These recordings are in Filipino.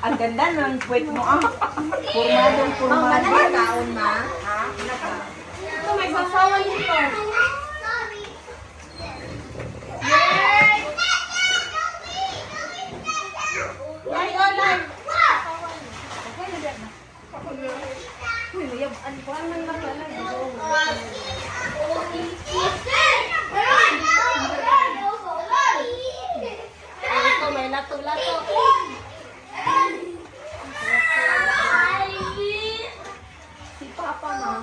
Ang ganda ng puwet mo, ah. Formadong formado. Taon ma. Ha? Ito, may sasawan dito. Ay, olay. Ito, may lato-lato. Si Papa, ma'am.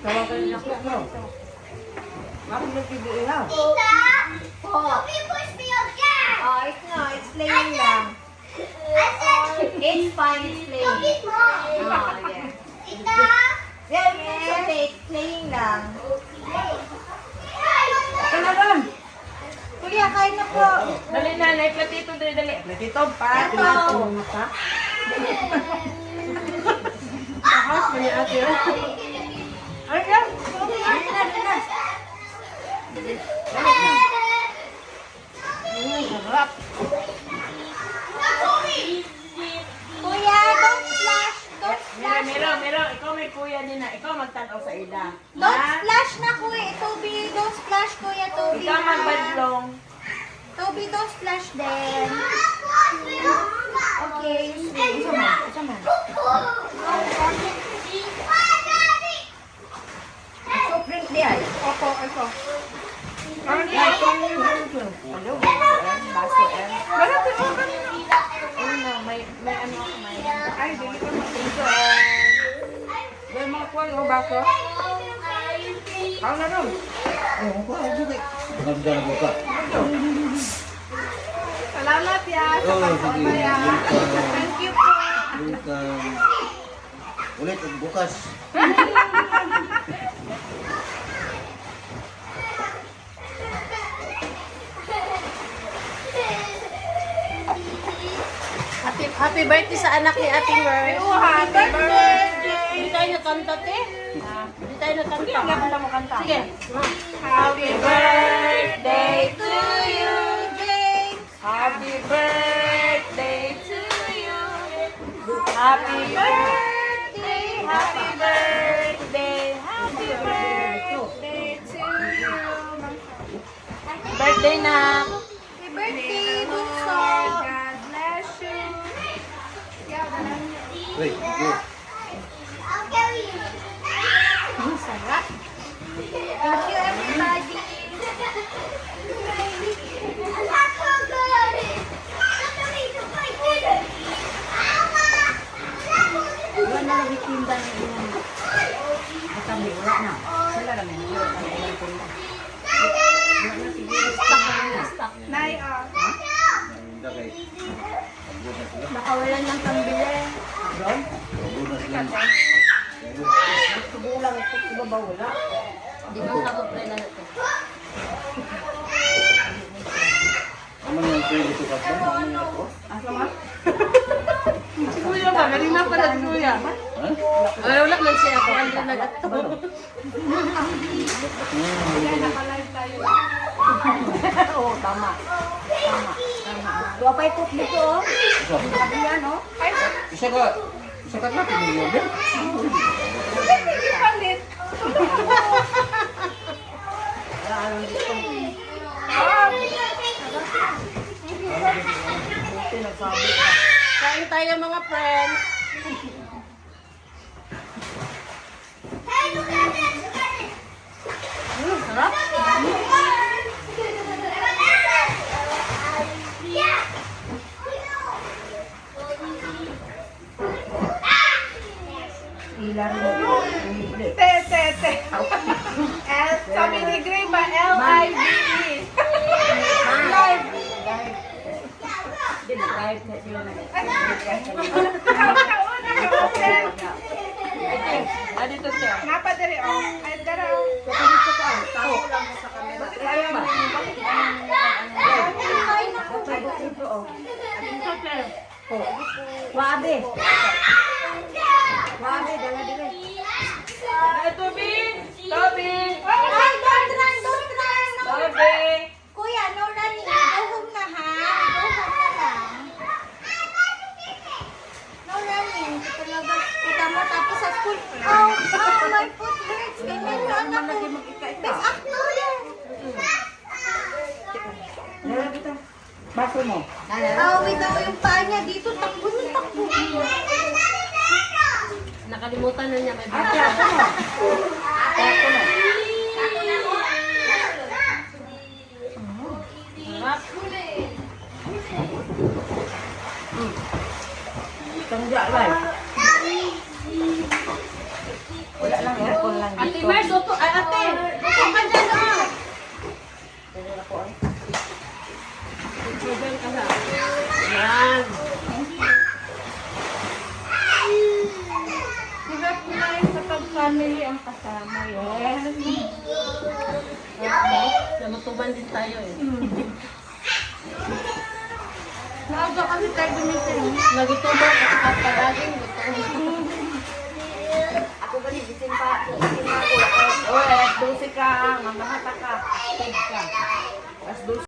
Tawagan niya ako, no? Bakit nagkibuilaw? Oh, it's playing lang. It's fine, it's playing. Oh, yeah. Yeah, it's okay, it's playing lang. Ano doon? Kuya, kain na po. Dali nanay, platito, dali. Platito, pa. Plato. Mata. Ahas, may ate. Ay, yan. Dali na. Sarap. Kuya, don't splash. Don't splash. Miro. Ikaw may kuya din na. Ikaw magtanaw sa ila. Don't splash na, kuya. Toby, don't splash, kuya. Toby. Ikaw magbadlong. Toby, don't splash din. Okay. Isa man. So, print niya. Opo, ito. Ano Hello, baso, Ano, may ano ako, may... Ay, dili ko masinto, may mga kuwan o baso? Ako na rin. Oo, kuwan, dili. Maganda na buka. Salamat ya. Oh, sige. Thank you po. Welcome. Ulit, bukas. Happy birthday sa anak ni Ate Mer. Happy birthday. Hindi tayo nakanta, te. Hindi tayo nakanta. Sige, kanta mo kanta. Sige. Happy birthday to you. James. Happy birthday to you. Happy birthday. Happy birthday. Happy birthday to you. Birthday na. Happy birthday, Bunso. God bless you. Wait, go. Sarap. Thank you, everybody. Wala na lagi tinda ng ilang. At kami, wala na. Sila namin. Wala na ilang tinda. Wala na siguro. Stock na na. Stock. Nay, Maganda kay. Bukas lang. nakawalan ng pambili. Doon? Bukas lang. Subulang ito. Iba ba wala? Hindi mo nakapray na ito. Ano yung pwede ito kasi? Ano ako? Asa ma? Si Kuya ba? Galing na pala si Kuya. Ha? Ay, wala man siya ako. Ano na nag-ato. Oo, tama. Tama. Tuwa pa ikot dito, oh. Isa. Sabi yan, oh. Isa ka. Isa ka na. Pinigyan din. Wala, anong dito. Buti, nagsabi ka. Kain tayo mga friends. Sarap. Ilan mo. Hindi. Sabi ni Gray ba? L-I-V-E. Live. Hindi, live na sila na. Ah, dito siya. Napadari, oh. Ay, dara, oh. Kapag dito ka, tao lang mo sa camera. Kaya ba? Kapag dito, oh. Oh. Wabe. Wabe, dala dito. Toby! Toby! Ay, don't run, don't run. Toby! Kuya, no running. Go home na, ha? Go home na lang. my foot hurts. Ganyan yung anak ko. Mag-ika-ika. After. Dala kita. Baso mo. Awit daw yung paa niya dito. Takbo na takbo. Nakalimutan na niya may Ate, bata. ako mo. Ako mo. Sarap. Tangga lang. Wala lang, aircon lang Ate dito. Mars, upo. Ay, ate. Upo ka dyan, ah. Upo ka na. Yan. Hirap na yung sa pag-family ang kasama. Yes. Namatuban din tayo eh. Naaga kasi tayo gumitin. Nagitubar at saka palaging gutom. Ako ba gising pa? Gising pa ako. Oy, alas 12 ka. Mamahata ka. Tig ka. Alas 12.